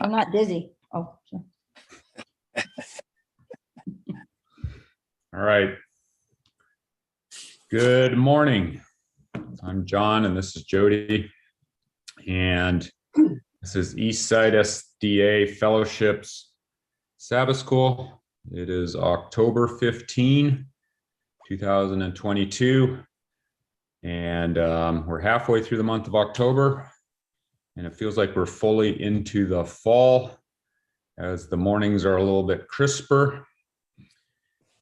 I'm not dizzy. Oh, sorry. All right. Good morning. I'm John, and this is Jody. And this is Eastside SDA Fellowships Sabbath School. It is October 15, 2022. And we're halfway through the month of October. And it feels like we're fully into the fall as the mornings are a little bit crisper.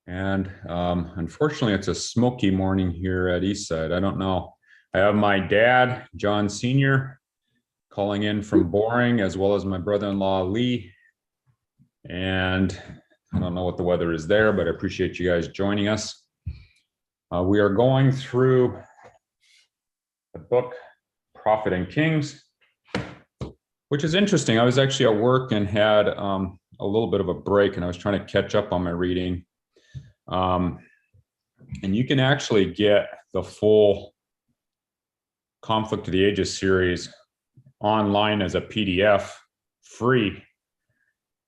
And unfortunately, it's a smoky morning here at Eastside. I don't know. I have my dad, John Sr., calling in from Boring, as well as my brother-in-law, Lee. And I don't know what the weather is there, but I appreciate you guys joining us. We are going through the book, Prophet and Kings, which is interesting. I was actually at work and had a little bit of a break, and I was trying to catch up on my reading. And you can actually get the full Conflict of the Ages series online as a PDF free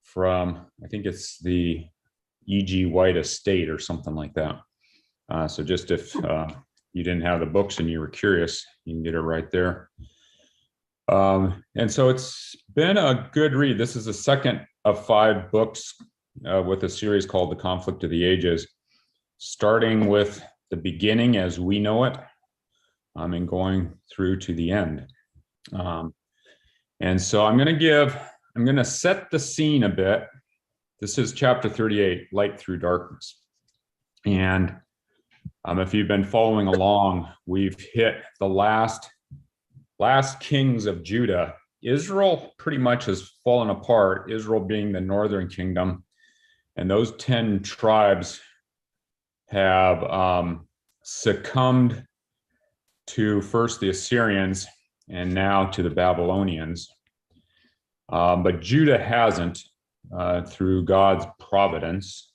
from, I think it's the E.G. White Estate or something like that. So just if you didn't have the books and you were curious, you can get it right there. And so it's been a good read. This is the second of 5 books with a series called The Conflict of the Ages, starting with the beginning as we know it, and going through to the end. And so I'm going to set the scene a bit. This is chapter 38, Light Through Darkness. And if you've been following along, we've hit the last kings of Judah. Israel pretty much has fallen apart, Israel being the northern kingdom. And those 10 tribes have succumbed to first the Assyrians and now to the Babylonians. But Judah hasn't, through God's providence,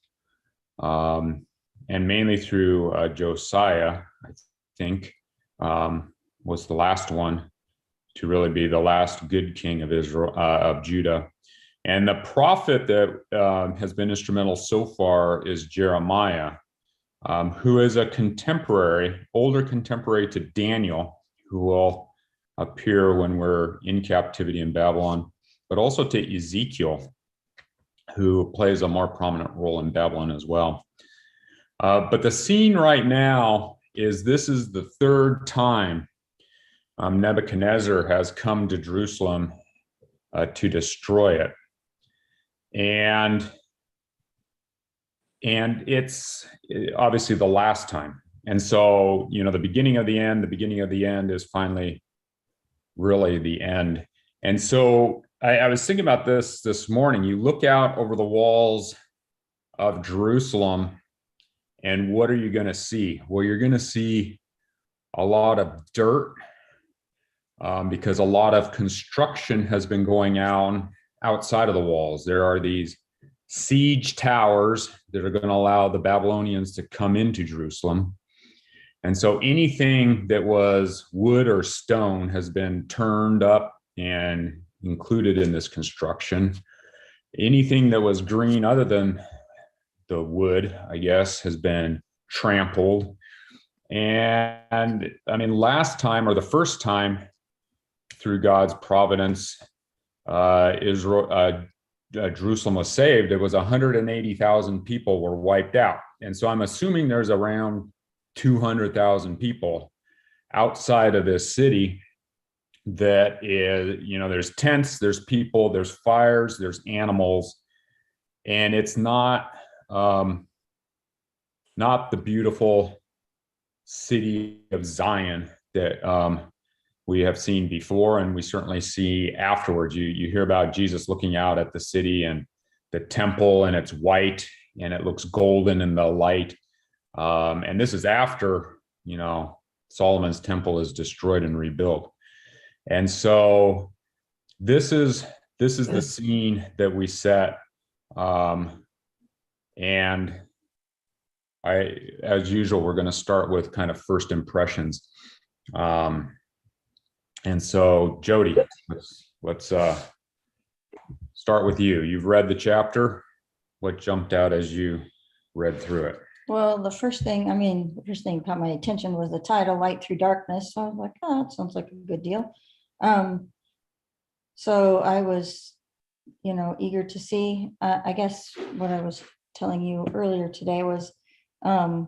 and mainly through Josiah, I think, was the last one to really be the last good king of Israel, of Judah. And the prophet that has been instrumental so far is Jeremiah, who is a older contemporary to Daniel, who will appear when we're in captivity in Babylon, but also to Ezekiel, who plays a more prominent role in Babylon as well. But the scene right now is this is the third time Nebuchadnezzar has come to Jerusalem to destroy it. And it's obviously the last time. And so, the beginning of the end is finally really the end. And so I was thinking about this morning. You look out over the walls of Jerusalem, and what are you going to see? Well, you're going to see a lot of dirt because a lot of construction has been going on outside of the walls. There are these siege towers that are going to allow the Babylonians to come into Jerusalem. And so anything that was wood or stone has been turned up and included in this construction. Anything that was green other than the wood, I guess, has been trampled. And I mean, last time, or the first time, through God's providence, Jerusalem was saved. It was 180,000 people were wiped out. And so I'm assuming there's around 200,000 people outside of this city that is, there's tents, there's people, there's fires, there's animals. And it's not the beautiful city of Zion that we have seen before, and we certainly see afterwards. You hear about Jesus looking out at the city and the temple, and it's white and it looks golden in the light. And this is after, Solomon's temple is destroyed and rebuilt. And so this is the scene that we set. And as usual, we're going to start with kind of first impressions. And so, Jody, let's start with you. You've read the chapter. What jumped out as you read through it? Well, the first thing caught my attention was the title, Light Through Darkness. So I was like, oh, that sounds like a good deal. So I was, eager to see. I guess what I was telling you earlier today was I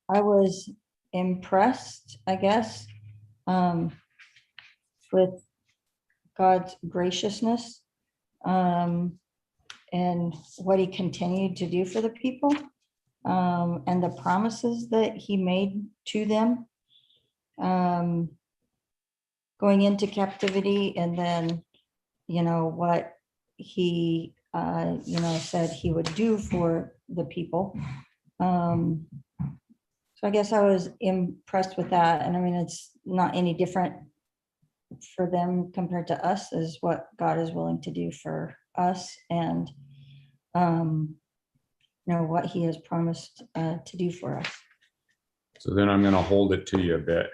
was impressed, I guess, with God's graciousness and what he continued to do for the people, and the promises that he made to them, going into captivity, and then what he said he would do for the people. So I guess I was impressed with that. And I mean, it's not any different for them compared to us, is what God is willing to do for us, and what he has promised to do for us. So then I'm going to hold it to you a bit.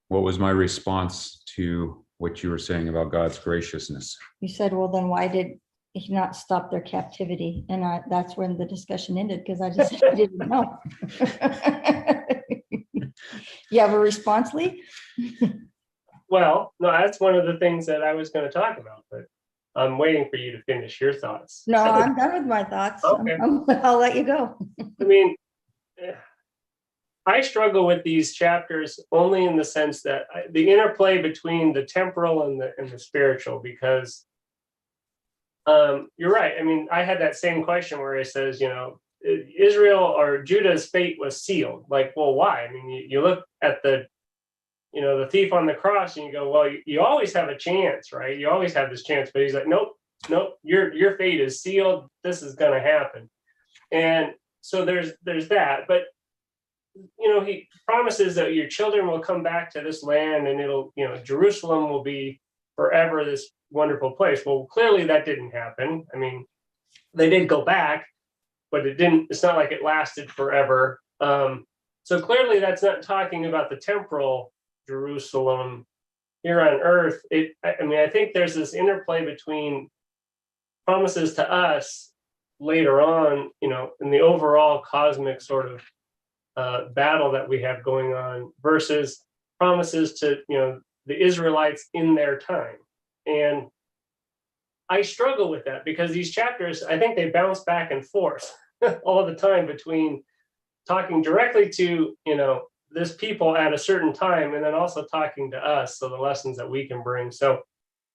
What was my response to what you were saying about God's graciousness? You said, well, then why did he not stop their captivity? And that's when the discussion ended, because I didn't know. You have a response, Lee? Well, no, that's one of the things that I was going to talk about, but I'm waiting for you to finish your thoughts. No, I'm done with my thoughts. Okay. I'll let you go. I mean, I struggle with these chapters only in the sense that the interplay between the temporal and the spiritual, because you're right. I mean, I had that same question where it says, Israel or Judah's fate was sealed. Like, well, why? I mean, you look at the thief on the cross and you go, well, you always have a chance, right? You always have this chance, but he's like, nope, your fate is sealed. This is going to happen. And so there's that, but he promises that your children will come back to this land, and it'll, Jerusalem will be forever this wonderful place. Well, clearly that didn't happen. I mean, they did go back, but it's not like it lasted forever. So clearly that's not talking about the temporal Jerusalem here on earth. I think there's this interplay between promises to us later on, in the overall cosmic sort of battle that we have going on, versus promises to the Israelites in their time. And I struggle with that, because these chapters, I think they bounce back and forth all the time between talking directly to this people at a certain time, and then also talking to us, so the lessons that we can bring. So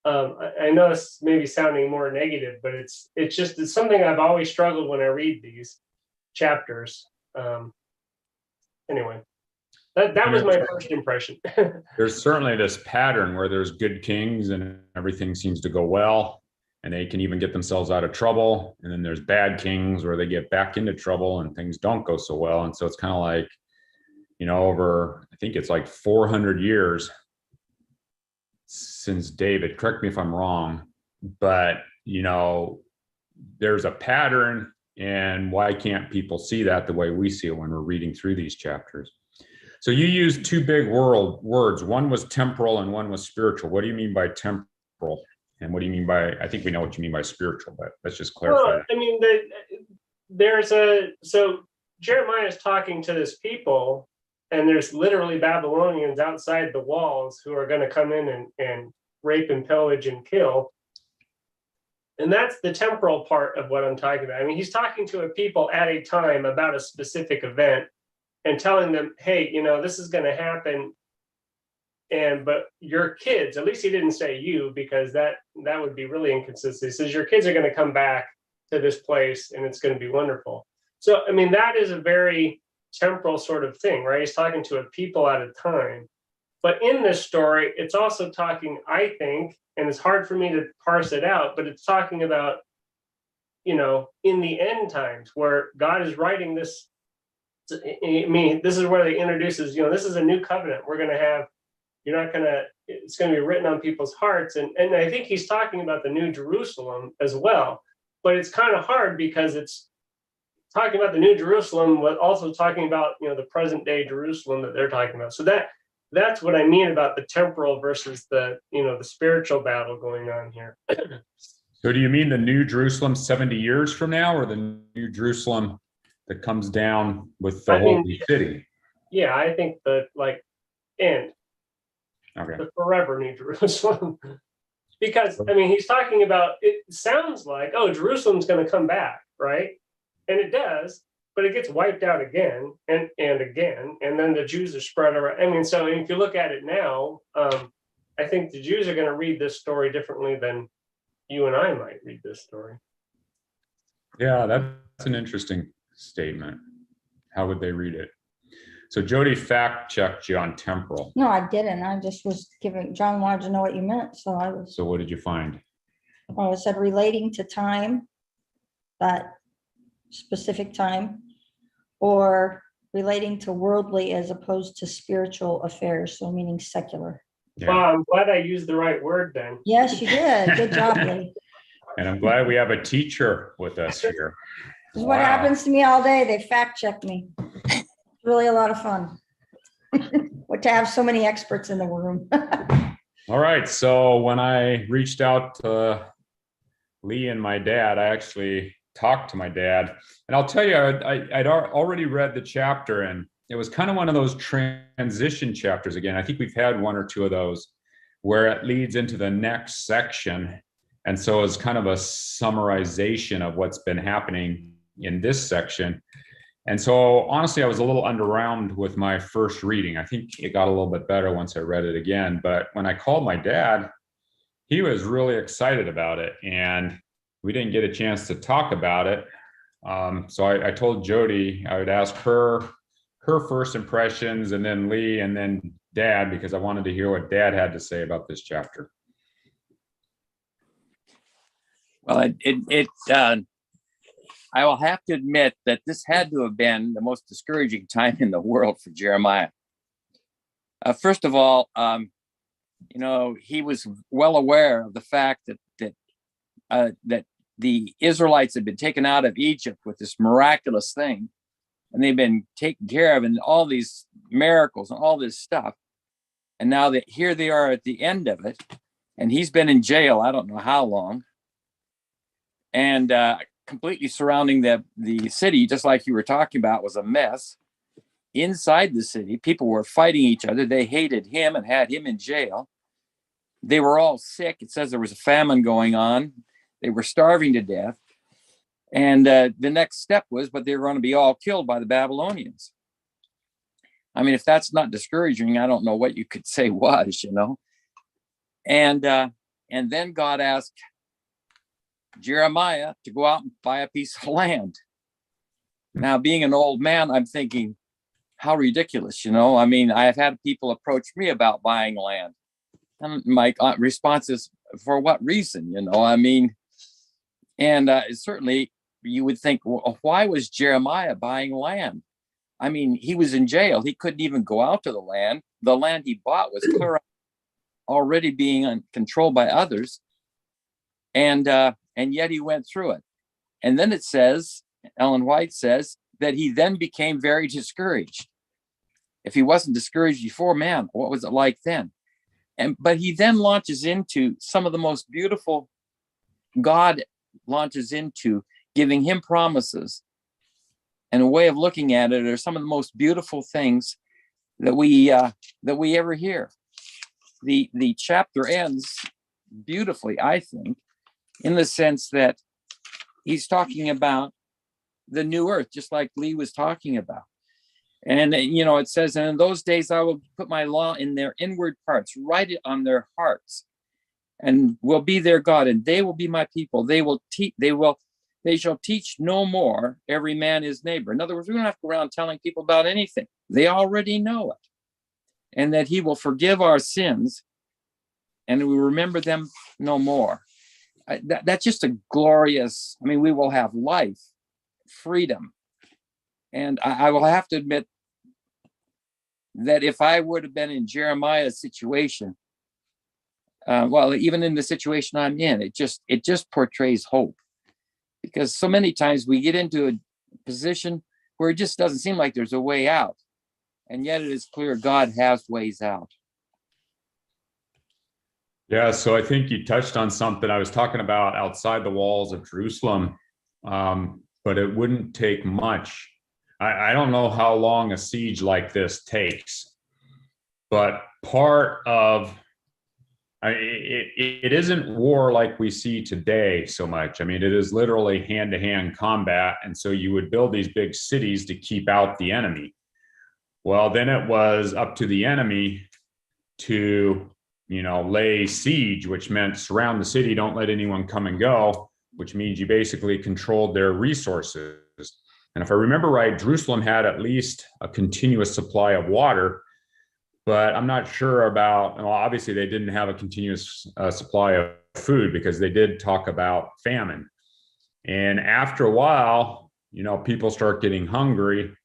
I know it's maybe sounding more negative, but it's something I've always struggled when I read these chapters. Anyway, that was my first impression. There's certainly this pattern where there's good kings and everything seems to go well, and they can even get themselves out of trouble. And then there's bad kings where they get back into trouble and things don't go so well. And so it's kind of like, over, I think it's like 400 years since David, correct me if I'm wrong, but, there's a pattern. And why can't people see that the way we see it when we're reading through these chapters? So you used two big words. One was temporal and one was spiritual. What do you mean by temporal? And what do you mean by, I think we know what you mean by spiritual, but let's just clarify. Well, I mean, so Jeremiah is talking to this people, and there's literally Babylonians outside the walls who are going to come in and rape and pillage and kill. And that's the temporal part of what I'm talking about. I mean, he's talking to a people at a time about a specific event and telling them, hey, this is going to happen. But your kids, at least he didn't say you, because that would be really inconsistent. He says your kids are going to come back to this place and it's going to be wonderful. So, I mean, that is a very temporal sort of thing, right? He's talking to a people at a time. But in this story, it's also talking, I think, and it's hard for me to parse it out, but it's talking about, in the end times where God is writing this. I mean, this is where they introduces, this is a new covenant. We're going to have, it's going to be written on people's hearts. And I think he's talking about the New Jerusalem as well. But it's kind of hard because it's talking about the New Jerusalem, but also talking about, the present day Jerusalem that they're talking about. So that's what I mean about the temporal versus the, the spiritual battle going on here. So do you mean the New Jerusalem 70 years from now, or the New Jerusalem that comes down with the holy city? Yeah, I think the end, Okay. the forever New Jerusalem. Because I mean, he's talking about, it sounds like, oh, Jerusalem's going to come back, right? And it does, but it gets wiped out again and again, and then the Jews are spread around. I mean, so if you look at it now, I think the Jews are going to read this story differently than you and I might read this story. Yeah, that's an interesting statement. How would they read it? So Jody fact checked you on temporal. No, I didn't. I just was giving, John wanted to know what you meant, so I was, So what did you find? oh, it said relating to time, that specific time, or relating to worldly as opposed to spiritual affairs, so meaning secular. Yeah. Wow, I'm glad I used the right word then. Yes, you did. Good job, Lee. And I'm glad we have a teacher with us here. This is what Wow. happens to me all day. They fact check me. It's really a lot of fun. What to have so many experts in the room. All right. So when I reached out to Lee and my dad, I actually talked to my dad. And I'll tell you, I'd already read the chapter, and it was kind of one of those transition chapters again. I think we've had one or two of those where it leads into the next section. And so it's kind of a summarization of what's been happening in this section. And so honestly, I was a little underwhelmed with my first reading. I think it got a little bit better once I read it again. But when I called my dad, he was really excited about it. And we didn't get a chance to talk about it. So I told Jody I would ask her first impressions, and then Lee, and then Dad, because I wanted to hear what Dad had to say about this chapter. Well, I will have to admit that this had to have been the most discouraging time in the world for Jeremiah. First of all, he was well aware of the fact that the Israelites had been taken out of Egypt with this miraculous thing, and they've been taken care of, and all these miracles and all this stuff. And now that here they are at the end of it, and he's been in jail, I don't know how long, and completely surrounding the city, just like you were talking about, was a mess. Inside the city, people were fighting each other. They hated him and had him in jail. They were all sick. It says there was a famine going on. They were starving to death. And the next step was, but they were going to be all killed by the Babylonians. I mean, if that's not discouraging, I don't know what you could say was, And then God asked Jeremiah to go out and buy a piece of land. Now, being an old man, I'm thinking, how ridiculous, I mean, I have had people approach me about buying land. And my response is, for what reason, I mean, and certainly you would think, well, why was Jeremiah buying land? I mean, he was in jail. He couldn't even go out to the land. The land he bought was clear, already being controlled by others. And yet he went through it. And then it says, Ellen White says, that he then became very discouraged. If he wasn't discouraged before, man, what was it like then? But he then launches into some of the most beautiful, God launches into giving him promises. And a way of looking at it are some of the most beautiful things that we ever hear. The chapter ends beautifully, I think, in the sense that he's talking about the new earth, just like Lee was talking about. And, it says, and in those days, I will put my law in their inward parts, write it on their hearts, and will be their God, and they will be my people. They shall teach no more every man his neighbor. In other words, we don't have to go around telling people about anything. They already know it. And that he will forgive our sins, and we remember them no more. That's just a glorious, we will have life, freedom. And I will have to admit that if I would have been in Jeremiah's situation, even in the situation I'm in, it just portrays hope. Because so many times we get into a position where it just doesn't seem like there's a way out. And yet it is clear God has ways out. Yeah, so I think you touched on something I was talking about outside the walls of Jerusalem, but it wouldn't take much. I don't know how long a siege like this takes, but part of it isn't war like we see today so much. I mean, it is literally hand-to-hand combat, and so you would build these big cities to keep out the enemy. Well, then it was up to the enemy to, lay siege, which meant surround the city, don't let anyone come and go, which means you basically controlled their resources. And if I remember right, Jerusalem had at least a continuous supply of water, but I'm not sure about, well, obviously they didn't have a continuous supply of food because they did talk about famine. And after a while, people start getting hungry,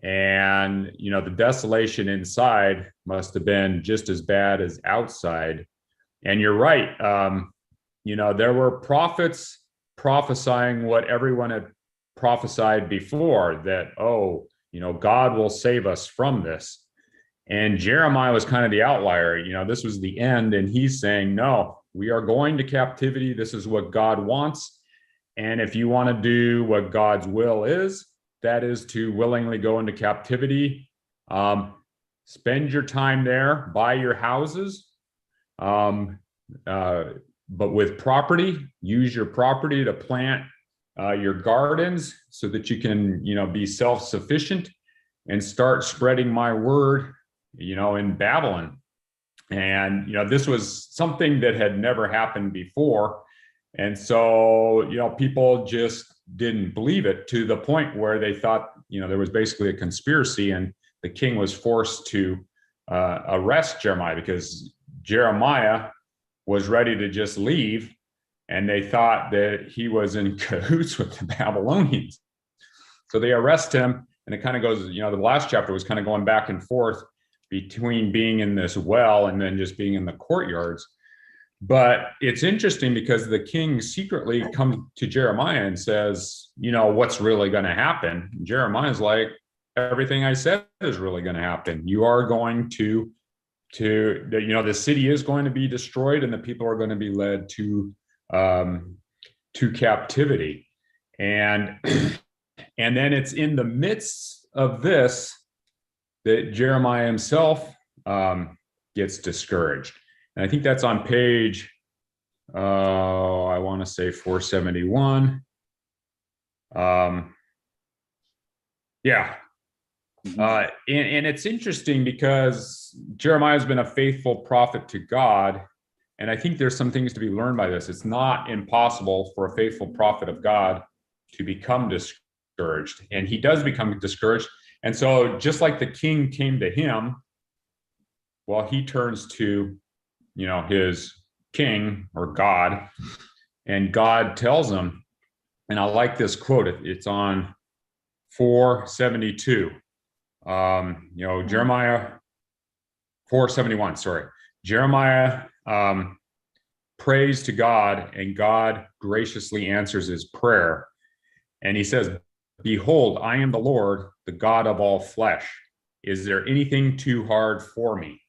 and the desolation inside must have been just as bad as outside. And you're right. There were prophets prophesying what everyone had prophesied before, that, God will save us from this. And Jeremiah was kind of the outlier. This was the end, and he's saying, no, we are going to captivity. This is what God wants. And if you want to do what God's will is, that is to willingly go into captivity. Spend your time there, buy your houses, but with property, use your property to plant your gardens so that you can, be self-sufficient and start spreading my word, in Babylon. And, this was something that had never happened before. And so, people just didn't believe it, to the point where they thought, there was basically a conspiracy, and the king was forced to arrest Jeremiah because Jeremiah was ready to just leave, and they thought that he was in cahoots with the Babylonians. So they arrest him, and it kind of goes, the last chapter was kind of going back and forth between being in this well and then just being in the courtyards. But it's interesting because the king secretly comes to Jeremiah and says, what's really going to happen? And Jeremiah's like, everything I said is really going to happen. You are going to the city is going to be destroyed, and the people are going to be led to captivity. And then it's in the midst of this that Jeremiah himself gets discouraged. And I think that's on page, I want to say 471. Yeah. And it's interesting because Jeremiah has been a faithful prophet to God. And I think there's some things to be learned by this. It's not impossible for a faithful prophet of God to become discouraged. And he does become discouraged. And so just like the king came to him, well, he turns to his king or God, and God tells him, and I like this quote, it's on 472, Jeremiah 471, sorry. Jeremiah prays to God, and God graciously answers his prayer. And he says, behold, I am the Lord, the God of all flesh. Is there anything too hard for me?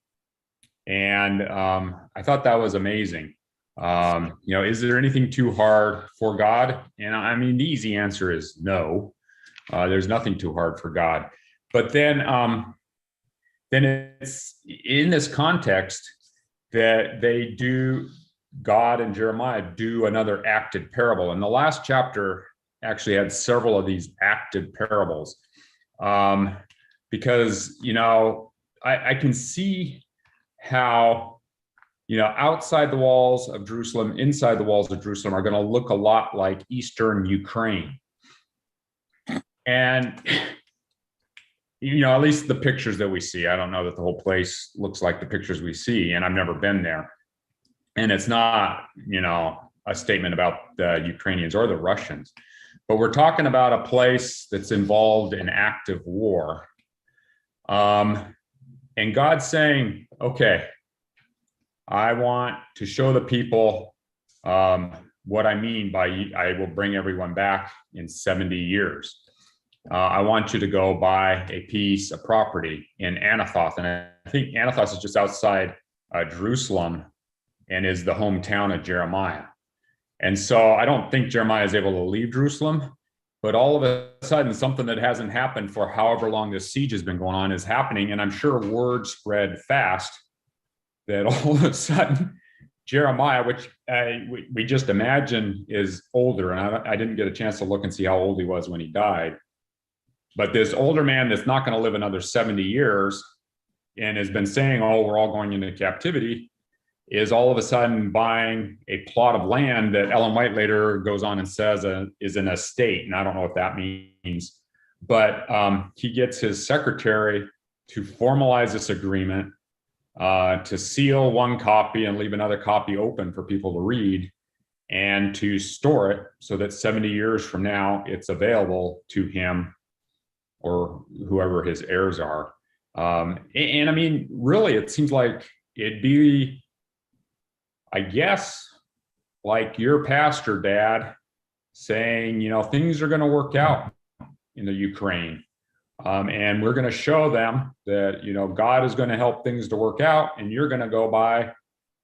And I thought that was amazing. Is there anything too hard for God? And I mean, the easy answer is no. There's nothing too hard for God. But then it's in this context that God and Jeremiah do another acted parable. And the last chapter actually had several of these acted parables, because I can see how outside the walls of Jerusalem, inside the walls of Jerusalem are going to look a lot like Eastern Ukraine. And at least the pictures that we see, I don't know that the whole place looks like the pictures we see, and I've never been there. And it's not a statement about the Ukrainians or the Russians, but we're talking about a place that's involved in active war. And God's saying, okay, I want to show the people what I mean by I will bring everyone back in 70 years. I want you to go buy a piece of property in Anathoth. And I think Anathoth is just outside Jerusalem. and is the hometown of Jeremiah. And so I don't think Jeremiah is able to leave Jerusalem, but all of a sudden, something that hasn't happened for however long this siege has been going on is happening. And I'm sure word spread fast that all of a sudden, Jeremiah, which we just imagine is older, and I didn't get a chance to look and see how old he was when he died, but this older man that's not going to live another 70 years and has been saying, oh, we're all going into captivity, is all of a sudden buying a plot of land that Ellen White later goes on and says is an estate. And I don't know what that means, but he gets his secretary to formalize this agreement, to seal one copy and leave another copy open for people to read, and to store it so that 70 years from now, it's available to him or whoever his heirs are. And I mean, really, it seems like it'd be, I guess, like your pastor, Dad, saying, you know, things are going to work out in the Ukraine. And we're going to show them that, you know, God is going to help things to work out, and you're going to go buy,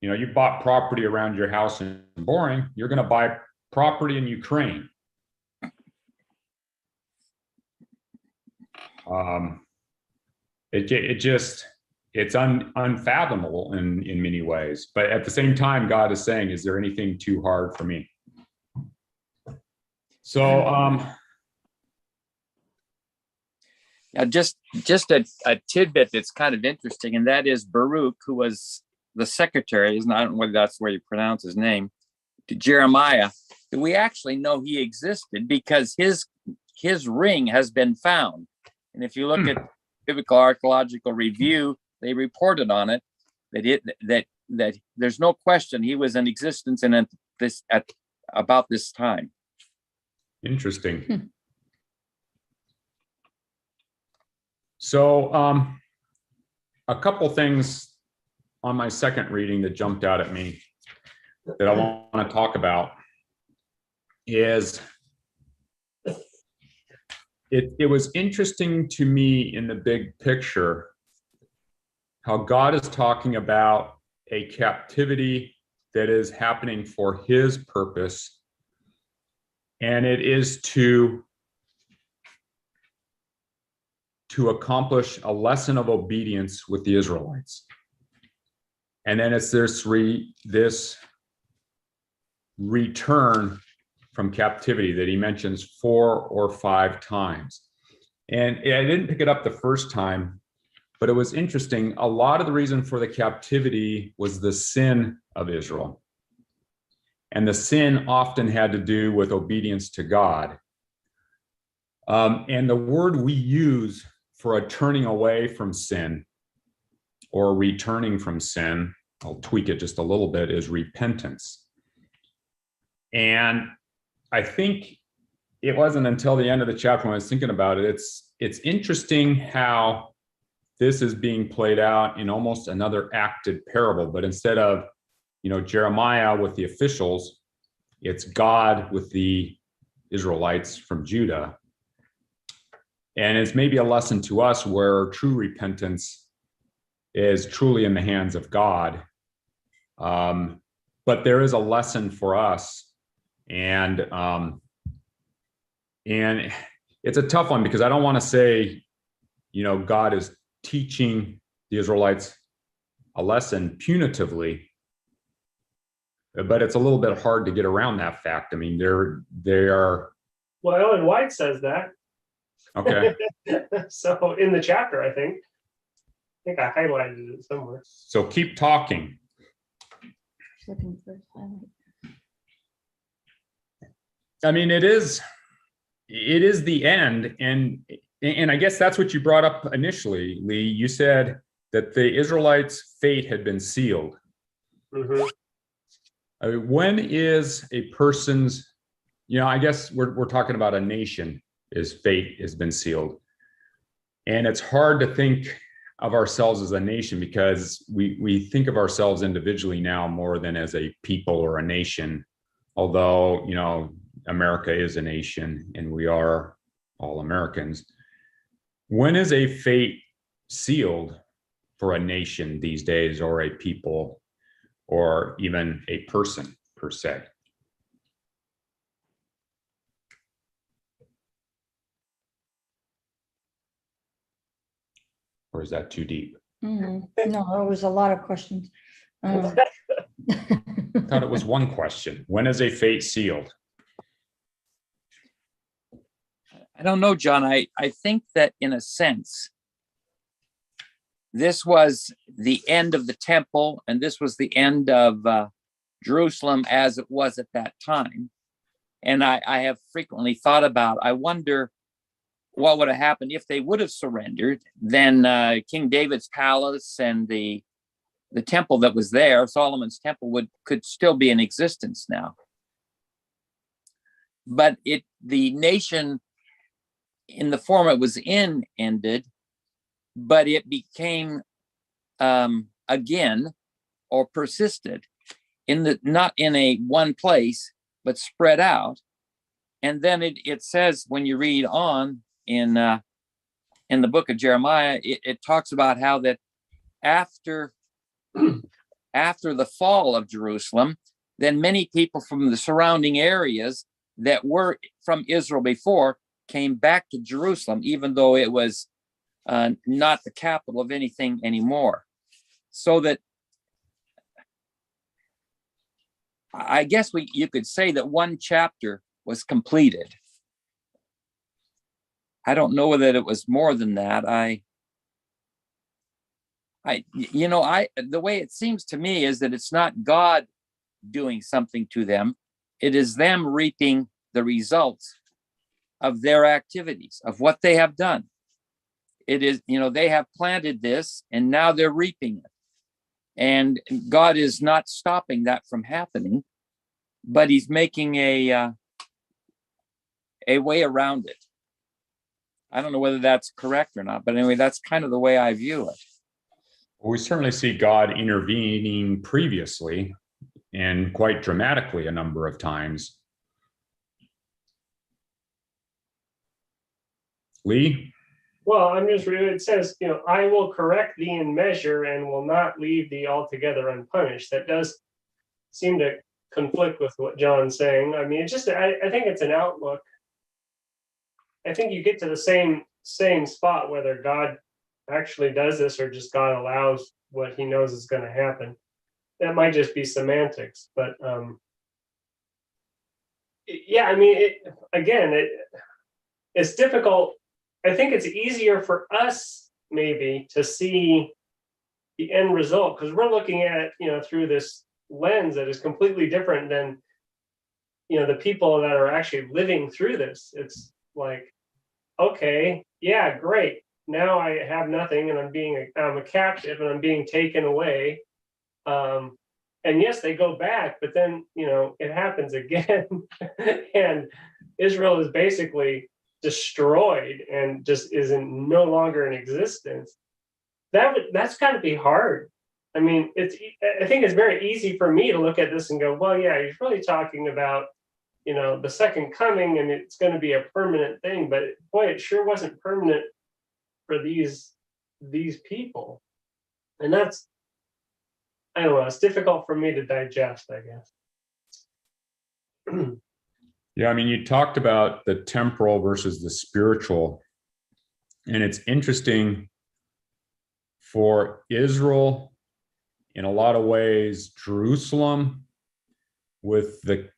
you know, you bought property around your house in Boring, you're going to buy property in Ukraine. It's unfathomable in many ways. But at the same time, God is saying, is there anything too hard for me? So, Now, just a tidbit that's kind of interesting, and that is Baruch, who was the secretary, I don't know whether that's where you pronounce his name, to Jeremiah. We actually know he existed because his ring has been found. And if you look at Biblical Archaeological Review, they reported on it that there's no question he was in existence and at about this time. Interesting. So a couple things on my second reading that jumped out at me that I want to talk about is it was interesting to me in the big picture how God is talking about a captivity that is happening for his purpose, and it is to accomplish a lesson of obedience with the Israelites. And then it's this return from captivity that he mentions 4 or 5 times. And I didn't pick it up the first time, but it was interesting. A lot of the reason for the captivity was the sin of Israel. And the sin often had to do with obedience to God. And the word we use for a turning away from sin or returning from sin, I'll tweak it just a little bit, is repentance. And I think it wasn't until the end of the chapter when I was thinking about it, it's interesting how this is being played out in almost another acted parable, but instead of, you know, Jeremiah with the officials, it's God with the Israelites from Judah. And it's maybe a lesson to us where true repentance is truly in the hands of God. But there is a lesson for us. And it's a tough one because I don't want to say, you know, God is teaching the Israelites a lesson punitively, but it's a little bit hard to get around that fact. I mean, they are. Well, Ellen White says that. Okay. So in the chapter, I think I highlighted it somewhere. So keep talking. Looking for highlight. I mean, it is the end. And I guess that's what you brought up initially, Lee. You said that the Israelites' fate had been sealed. Mm-hmm. I mean, when is a person's, you know, I guess we're talking about a nation, his fate has been sealed. And it's hard to think of ourselves as a nation because we think of ourselves individually now more than as a people or a nation. Although, you know, America is a nation and we are all Americans. When is a fate sealed for a nation these days or a people? or even a person per se. Or is that too deep? No, there was a lot of questions. I thought it was one question. When is a fate sealed? I don't know, John. I think that in a sense, this was the end of the temple, and this was the end of Jerusalem as it was at that time. And I have frequently thought about, I wonder what would have happened if they would have surrendered. Then King David's palace and the temple that was there, Solomon's temple, could still be in existence now. But the nation in the form it was in ended, but it became again, or persisted not in a one place, but spread out. And then it says, when you read on in the book of Jeremiah, it talks about how that after the fall of Jerusalem, then many people from the surrounding areas that were from Israel before came back to Jerusalem, even though it was not the capital of anything anymore. So that I guess you could say that one chapter was completed. I don't know that it was more than that. The way it seems to me is that it's not God doing something to them. It is them reaping the results of their activities, of what they have done. It is, they have planted this and now they're reaping it. And God is not stopping that from happening, but he's making a way around it. I don't know whether that's correct or not, but anyway, that's kind of the way I view it. Well, we certainly see God intervening previously and quite dramatically a number of times. Lee? Well, I'm just reading, it says, I will correct thee in measure and will not leave thee altogether unpunished. That does seem to conflict with what John's saying. I mean, I think it's an outlook. I think you get to the same spot, whether God actually does this or just God allows what he knows is going to happen. That might just be semantics, but yeah, I mean, it's difficult. I think it's easier for us maybe to see the end result because we're looking at it, through this lens that is completely different than, the people that are actually living through this. It's like, okay, yeah, great. Now I have nothing and I'm a captive and I'm being taken away. And yes, they go back, but then, it happens again. And Israel is basically destroyed and just no longer in existence. That's got to be hard. I mean, I think it's very easy for me to look at this and go, well, yeah, he's really talking about, the second coming and it's going to be a permanent thing. But boy, it sure wasn't permanent for these people. And that's, I don't know, it's difficult for me to digest, I guess. Yeah, I mean, you talked about the temporal versus the spiritual. And it's interesting for Israel, in a lot of ways, Jerusalem with the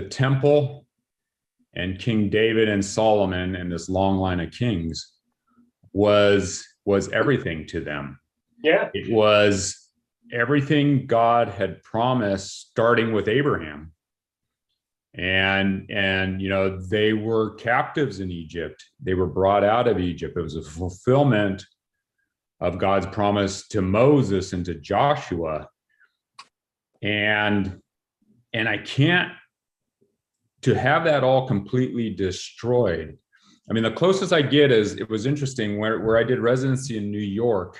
temple and King David and Solomon and this long line of kings was everything to them. Yeah. It was everything God had promised, starting with Abraham. And they were captives in Egypt. They were brought out of Egypt. It was a fulfillment of God's promise to Moses and to Joshua. And I can't, to have that all completely destroyed. I mean, the closest I get is, it was interesting where I did residency in New York.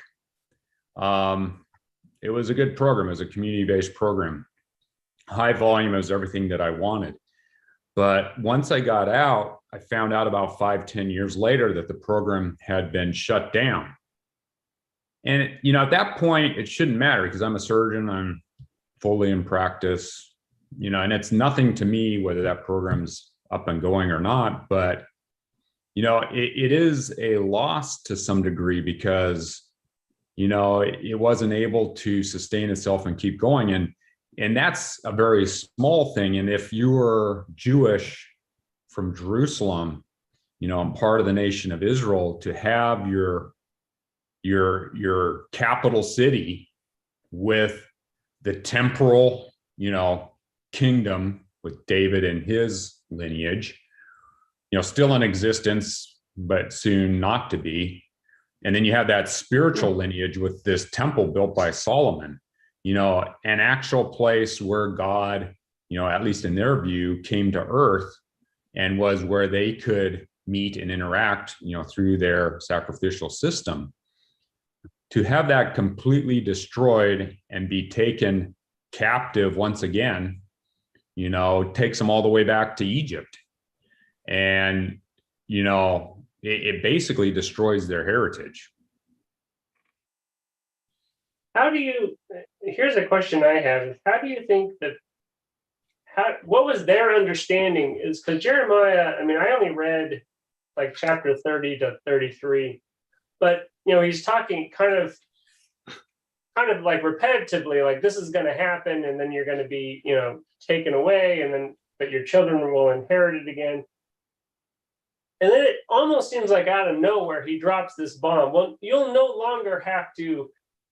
It was a good program. It was a community-based program. High volume, is everything that I wanted. But once I got out, I found out about 5-10 years later that the program had been shut down. And, at that point, it shouldn't matter because I'm a surgeon, I'm fully in practice, and it's nothing to me whether that program's up and going or not, but it is a loss to some degree because it wasn't able to sustain itself and keep going, and that's a very small thing. And if you were Jewish from Jerusalem, and part of the nation of Israel, to have your capital city with the temporal kingdom with David and his lineage, still in existence, but soon not to be. And then you have that spiritual lineage with this temple built by Solomon, an actual place where God, at least in their view, came to earth and was where they could meet and interact, through their sacrificial system. To have that completely destroyed and be taken captive once again, takes them all the way back to Egypt. And, it basically destroys their heritage. Here's a question I have. How do you think what was their understanding? Is because Jeremiah, I only read like chapter 30 to 33, but, he's talking kind of like repetitively, like this is going to happen. And then you're going to be, taken away, but your children will inherit it again. And then it almost seems like out of nowhere, he drops this bomb. Well, you'll no longer have to,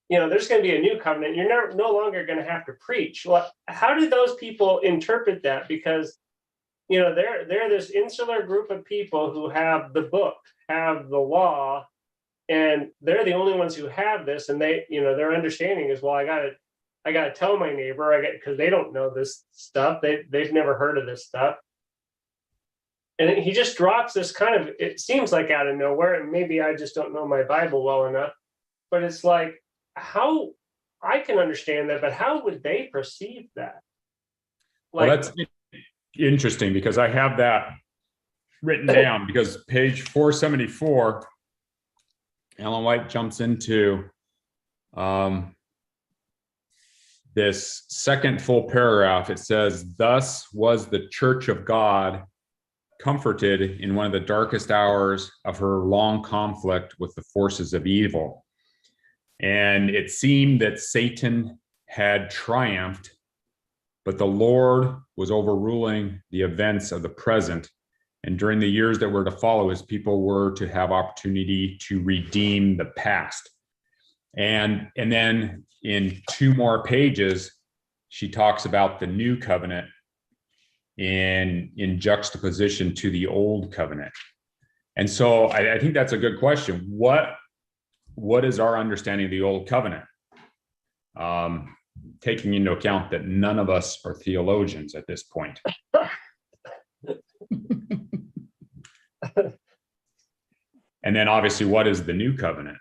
there's going to be a new covenant. You're no longer going to have to preach. Well, how do those people interpret that? Because, they're this insular group of people who have the book, have the law, and they're the only ones who have this. And they, their understanding is, well, I got to tell my neighbor, because they don't know this stuff. They've never heard of this stuff. And he just drops this kind of, it seems like out of nowhere, and maybe I just don't know my Bible well enough, but it's like, how I can understand that, but how would they perceive that? Well, that's interesting because I have that written down, because page 474, Ellen White jumps into this second full paragraph. It says, "Thus was the church of God comforted in one of the darkest hours of her long conflict with the forces of evil. And it seemed that Satan had triumphed, but the Lord was overruling the events of the present. And during the years that were to follow, his people were to have opportunity to redeem the past." And then in 2 more pages, she talks about the new covenant in juxtaposition to the old covenant. And so I think that's a good question. What is our understanding of the old covenant? Taking into account that none of us are theologians at this point. And then obviously, what is the new covenant?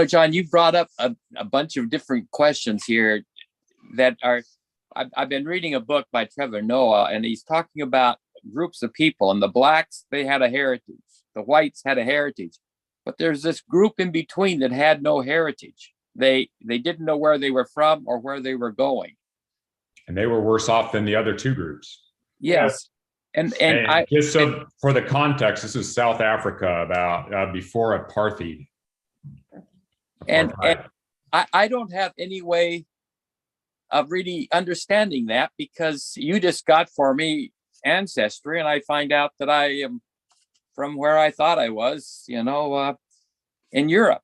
John, you brought up a bunch of different questions here that are, I've been reading a book by Trevor Noah, and he's talking about groups of people, and the blacks, they had a heritage. The whites had a heritage, but there's this group in between that had no heritage. They didn't know where they were from or where they were going. And they were worse off than the other 2 groups. Yes. And just so for the context, this is South Africa about before apartheid. And I don't have any way of really understanding that, because you just got for me ancestry, and I find out that I am from where I thought I was, in Europe.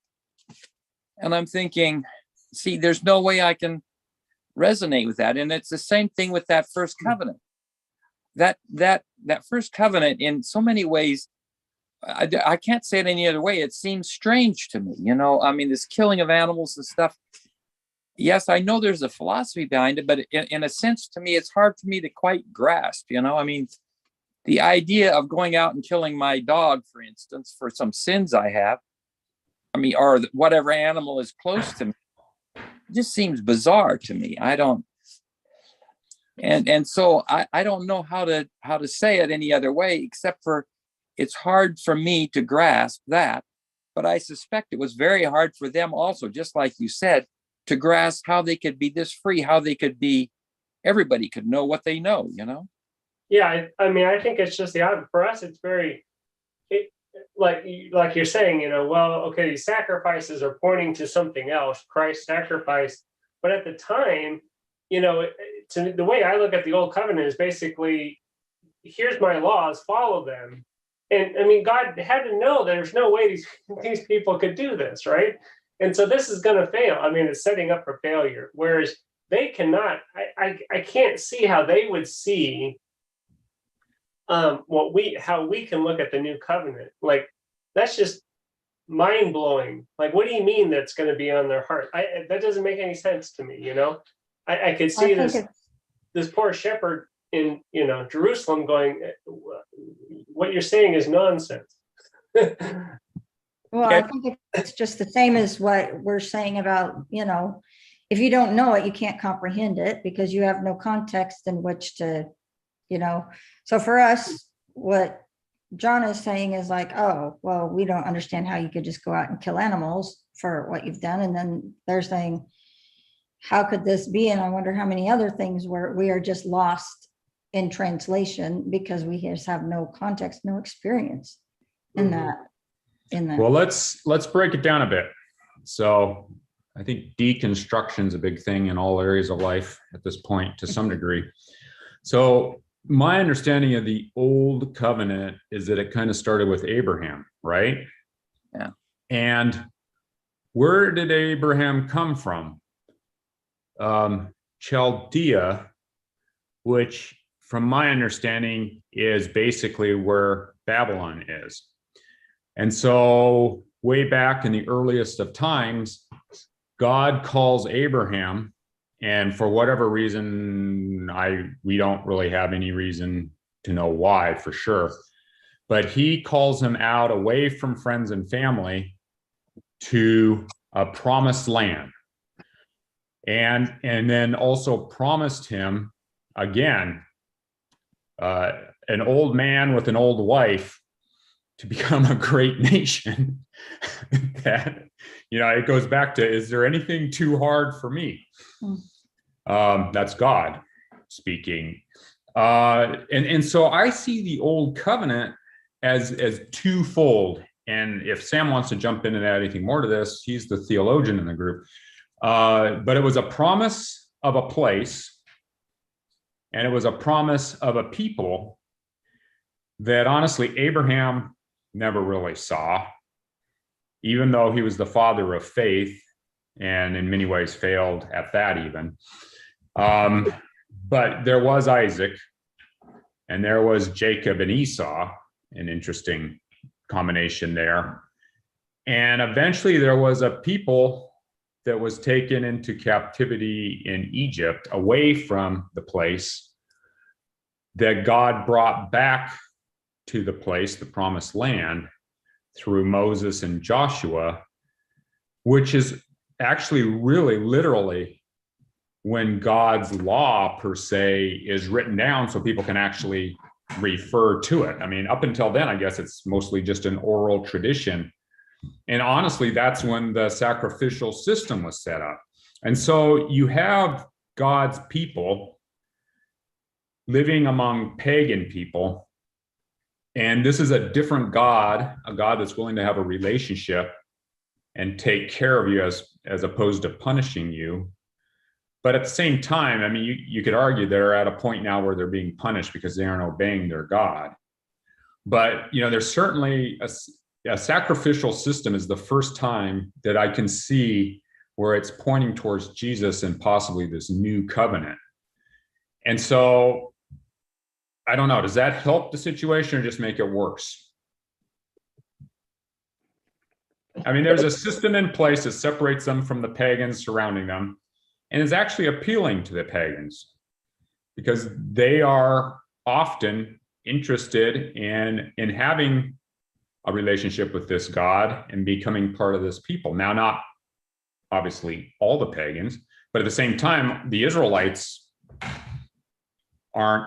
And I'm thinking, see, there's no way I can resonate with that. And it's the same thing with that first covenant. That first covenant, in so many ways, I can't say it any other way. It seems strange to me. This killing of animals and stuff. Yes, I know there's a philosophy behind it, but in a sense, to me, it's hard for me to quite grasp. The idea of going out and killing my dog, for instance, for some sins I have, or whatever animal is close to me, just seems bizarre to me. I don't. And so I don't know how to say it any other way, except for it's hard for me to grasp that but I suspect it was very hard for them also, just like you said, to grasp how they could be this free, how they could be, everybody could know what they know, you know? Yeah, I mean, I think it's just the opposite. For us, it's very, like you're saying, well, okay, these sacrifices are pointing to something else, Christ's sacrifice. But at the time, to the way I look at the old covenant is basically, here's my laws, follow them. And I mean, God had to know there's no way these people could do this, right? And so this is going to fail. I mean, it's setting up for failure. Whereas they cannot, I can't see how they would see how we can look at the new covenant. Like, that's just mind blowing. Like, what do you mean that's going to be on their heart? That doesn't make any sense to me. I could see this poor shepherd in Jerusalem going, what you're saying is nonsense. Well, I think it's just the same as what we're saying about, if you don't know it, you can't comprehend it because you have no context in which to, So for us, what John is saying is like, oh, well, we don't understand how you could just go out and kill animals for what you've done. And then they're saying, how could this be? And I wonder how many other things where we are just lost in translation because we just have no context, no experience in that. Well, let's break it down a bit. So I think deconstruction is a big thing in all areas of life at this point to some degree. So my understanding of the old covenant is that it kind of started with Abraham, right? Yeah. And where did Abraham come from? Chaldea, which from my understanding is basically where Babylon is. And so way back in the earliest of times, God calls Abraham, and for whatever reason, we don't really have any reason to know why for sure, but he calls him out away from friends and family to a promised land. And then also promised him, again, an old man with an old wife to become a great nation. That, it goes back to, is there anything too hard for me? That's God speaking. And so I see the old covenant as twofold. And if Sam wants to jump in and add anything more to this, he's the theologian in the group. But it was a promise of a place, and it was a promise of a people that honestly Abraham never really saw, even though he was the father of faith and in many ways failed at that even. But there was Isaac, and there was Jacob and Esau, an interesting combination there. And eventually there was a people that was taken into captivity in Egypt, away from the place that God brought back to the place, the promised land, through Moses and Joshua, which is actually really literally when God's law per se is written down so people can actually refer to it. I mean, up until then, I guess it's mostly just an oral tradition. And honestly, that's when the sacrificial system was set up. And so you have God's people living among pagan people. And this is a different God, a God that's willing to have a relationship and take care of you as opposed to punishing you. But at the same time, I mean, you could argue they're at a point now where they're being punished because they aren't obeying their God. But, there's certainly a sacrificial system is the first time that I can see where it's pointing towards Jesus and possibly this new covenant. And so I don't know, does that help the situation or just make it worse? I mean, there's a system in place that separates them from the pagans surrounding them and is actually appealing to the pagans because they are often interested in having a relationship with this God and becoming part of this people. Now, not obviously all the pagans, but at the same time, the Israelites aren't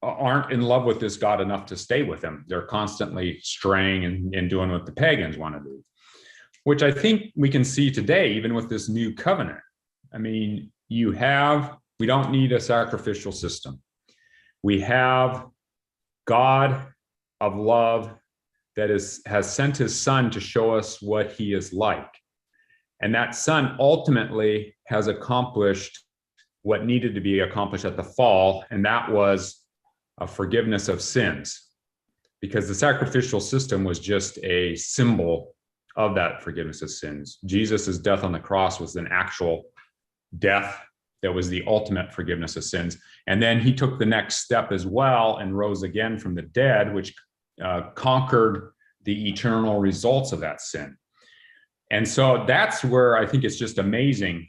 aren't in love with this God enough to stay with him. They're constantly straying and doing what the pagans want to do, which I think we can see today, even with this new covenant. I mean, we don't need a sacrificial system. We have God of love that has sent his son to show us what he is like. And that son ultimately has accomplished what needed to be accomplished at the fall, and that was a forgiveness of sins, because the sacrificial system was just a symbol of that forgiveness of sins. Jesus's death on the cross was an actual death that was the ultimate forgiveness of sins. And then he took the next step as well and rose again from the dead, which conquered the eternal results of that sin. And so that's where I think it's just amazing,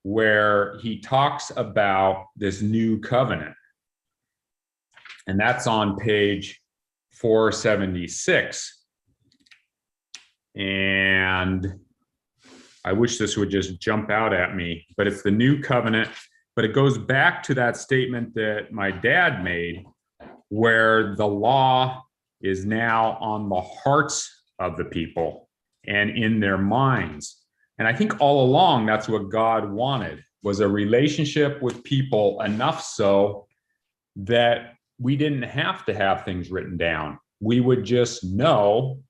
where he talks about this new covenant. And that's on page 476. And I wish this would just jump out at me, but it's the new covenant. But it goes back to that statement that my dad made, where the law is now on the hearts of the people and in their minds. And I think all along, that's what God wanted, was a relationship with people, enough so that we didn't have to have things written down. We would just know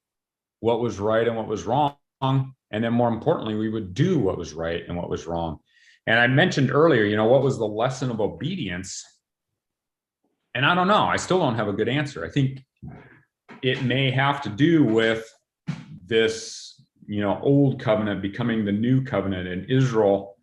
what was right and what was wrong. And then more importantly, we would do what was right and what was wrong. And I mentioned earlier, what was the lesson of obedience? And I don't know, I still don't have a good answer. I think it may have to do with this, old covenant becoming the new covenant, and Israel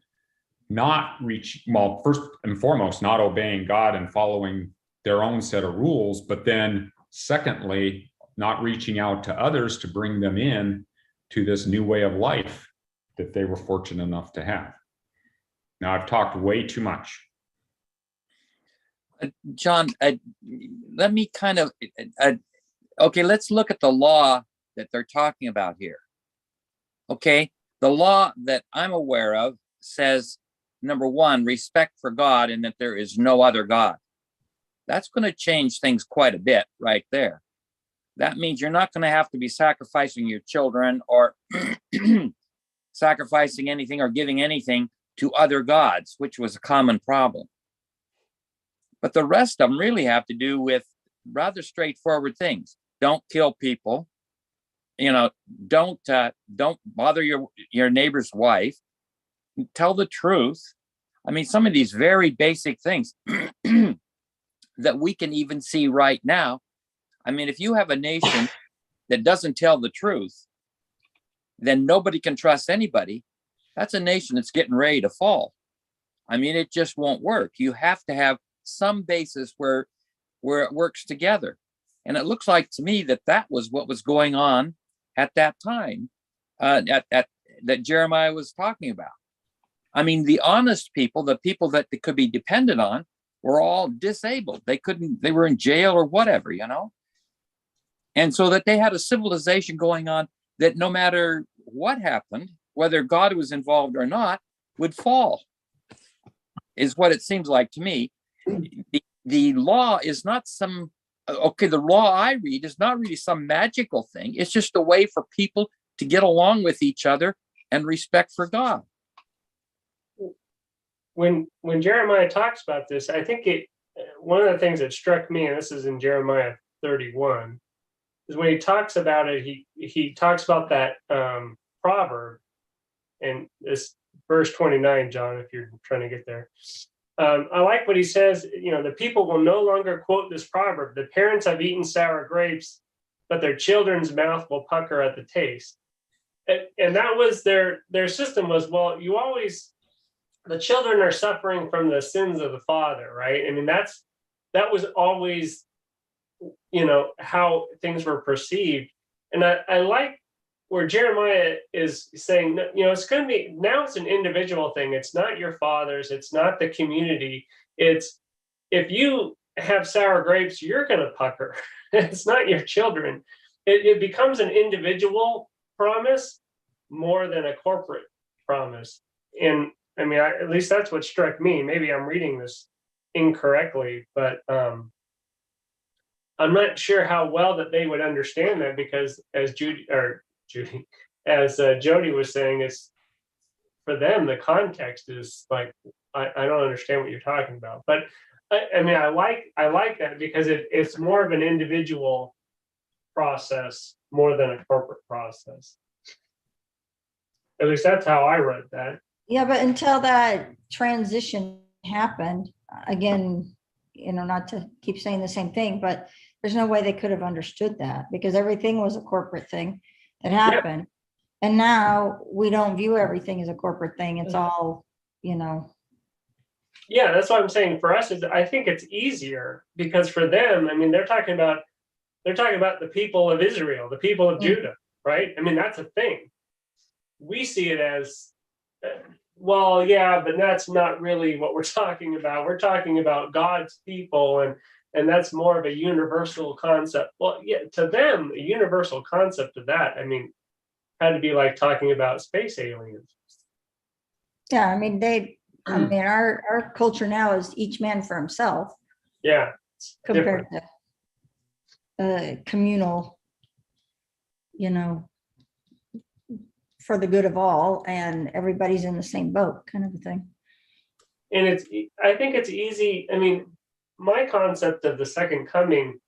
first and foremost, not obeying God and following their own set of rules, but then secondly, not reaching out to others to bring them in to this new way of life that they were fortunate enough to have. Now, I've talked way too much. John, let me okay, let's look at the law that they're talking about here. Okay, the law that I'm aware of says, number one, respect for God and that there is no other God. That's going to change things quite a bit right there. That means you're not going to have to be sacrificing your children or sacrificing anything or giving anything to other gods, which was a common problem. But the rest of them really have to do with rather straightforward things. Don't kill people. Don't bother your neighbor's wife. Tell the truth. I mean, some of these very basic things that we can even see right now. I mean, if you have a nation that doesn't tell the truth, then nobody can trust anybody. That's a nation that's getting ready to fall. I mean, it just won't work. You have to have some basis where it works together. And it looks like to me that was what was going on at that time that Jeremiah was talking about. I mean, the honest people, the people that they could be dependent on, were all disabled. They were in jail or whatever, And so that they had a civilization going on that no matter what happened, whether God was involved or not, would fall, is what it seems like to me. The law is not the law I read is not really some magical thing. It's just a way for people to get along with each other and respect for God. When Jeremiah talks about this, I think one of the things that struck me, and this is in Jeremiah 31, is when he talks about it, he talks about that proverb, and this verse 29, John, if you're trying to get there. I like what he says, the people will no longer quote this proverb. The parents have eaten sour grapes, but their children's mouth will pucker at the taste. And that was their system was, well, the children are suffering from the sins of the father, right? I mean, that was always, how things were perceived. And I like where Jeremiah is saying, it's going to be, now it's an individual thing. It's not your father's, it's not the community. It's, if you have sour grapes, you're going to pucker. It's not your children. It becomes an individual promise more than a corporate promise. And I mean, at least that's what struck me. Maybe I'm reading this incorrectly, but I'm not sure how well that they would understand that, because as Jody was saying, is for them, the context is like, I don't understand what you're talking about. But I mean, I like that because it's more of an individual process more than a corporate process. At least that's how I read that. Yeah, but until that transition happened, again, not to keep saying the same thing, but there's no way they could have understood that, because everything was a corporate thing that happened. And now we don't view everything as a corporate thing. It's all, Yeah, that's what I'm saying. For us, is I think it's easier, because for them, I mean, they're talking about the people of Israel, the people of Judah, right? I mean, that's a thing. We see it as, well, yeah, but that's not really what we're talking about. We're talking about God's people, and that's more of a universal concept. Well, yeah, to them, a universal concept of that, I mean, had to be like talking about space aliens. yeah, I mean, our culture now is each man for himself. Yeah, compared to communal, for the good of all, and everybody's in the same boat, kind of a thing. And I think it's easy. I mean, my concept of the second coming,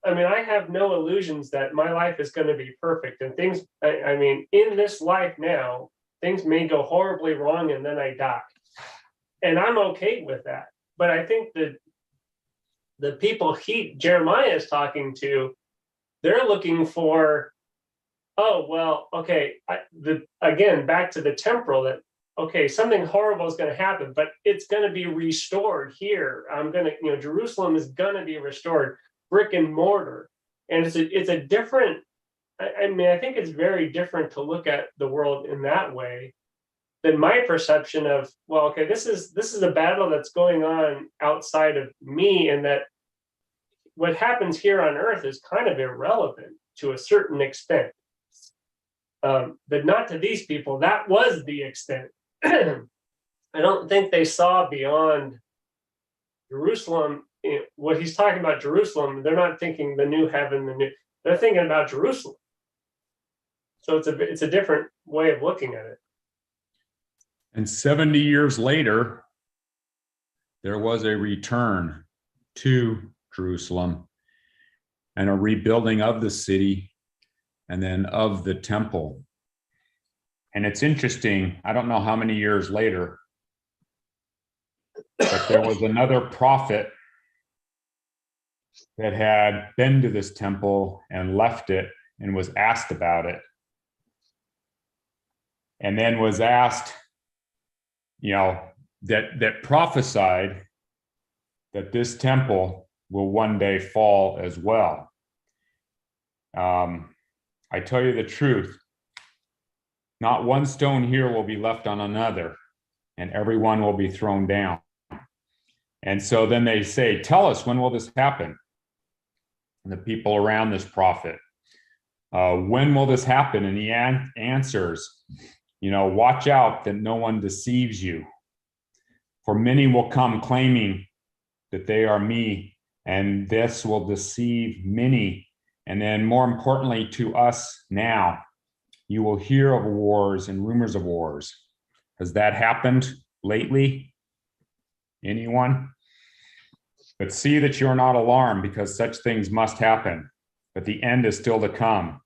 I mean, I have no illusions that my life is going to be perfect, and things, I mean, in this life now, things may go horribly wrong and then I die. And I'm okay with that. But I think that the people Jeremiah is talking to, they're looking for, oh, well, okay, again, back to the temporal, that, okay, something horrible is going to happen, but it's going to be restored here. Jerusalem is going to be restored, brick and mortar. And it's a different, I mean, I think it's very different to look at the world in that way than my perception of, well, okay, this is a battle that's going on outside of me, and that what happens here on earth is kind of irrelevant to a certain extent. But not to these people. That was the extent. I don't think they saw beyond Jerusalem. What he's talking about, Jerusalem, they're not thinking the new heaven, they're thinking about Jerusalem. So it's a different way of looking at it. And 70 years later, there was a return to Jerusalem and a rebuilding of the city and then of the temple. And it's interesting, I don't know how many years later, but there was another prophet that had been to this temple and left it and was asked about it. And then was asked, that prophesied that this temple will one day fall as well. I tell you the truth, not one stone here will be left on another, and everyone will be thrown down. And so then they say, tell us, when will this happen? And the people around this prophet, when will this happen? And he answers, watch out that no one deceives you. For many will come claiming that they are me, and this will deceive many. And then more importantly to us now, you will hear of wars and rumors of wars. Has that happened lately? Anyone? But see that you're not alarmed, because such things must happen, but the end is still to come.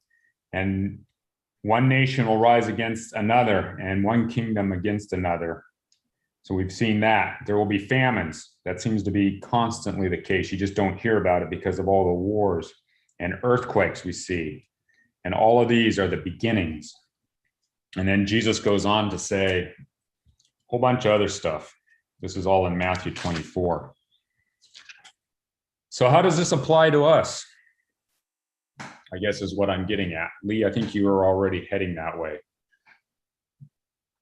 And one nation will rise against another, and one kingdom against another. So we've seen that. There will be famines. That seems to be constantly the case. You just don't hear about it because of all the wars and earthquakes we see. And all of these are the beginnings. And then Jesus goes on to say a whole bunch of other stuff. This is all in Matthew 24. So how does this apply to us? I guess is what I'm getting at. Lee, I think you are already heading that way.